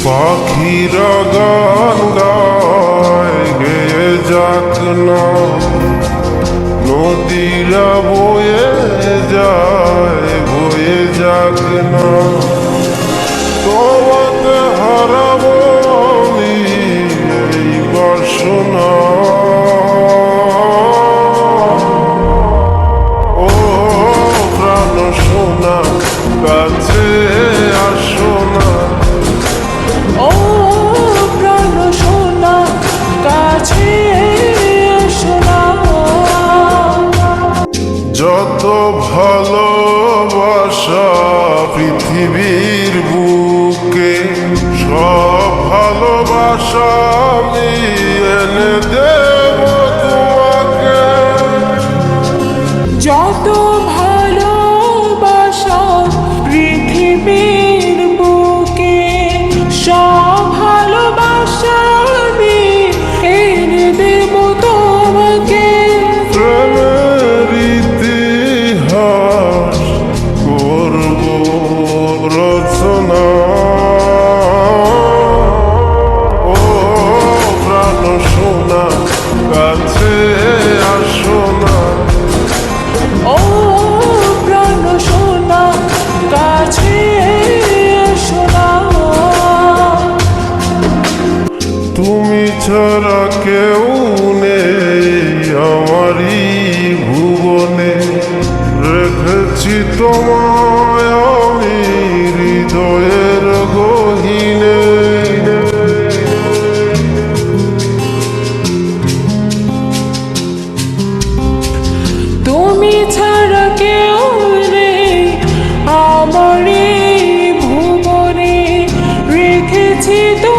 পাখিরা গান গায় গেয়ে যাক না, নদীরা বয়ে যায় বয়ে যাক না, তোমাকে হারাবো আমি এই বাসনা। ও প্রাণ সোনা কাছে আসো না, ও প্রাণ সোনা কাছে এসো না। যত ভালোবাসা পৃথিবীর বুকে, সব ভালোবাসা আমি এনে দেব তোমাকে। যত ভালোবাসা পৃথিবীর বুকে, সব ভালোবাসা আমি এনে দেব তোমাকে। প্রেমের ইতিহাস করব রচনা। ও প্রাণ সোনা কাছে আসো না, ও প্রাণ সোনা কাছে এসো না। তুমি ছাড়া কেউ নেই আমারই ভুবনে, রেখেছি তোমায় আমি হৃদয়ের গহীনে। তুমি ছাড়া কেউ নেই আমার এই ভুবনে, রেখেছি তো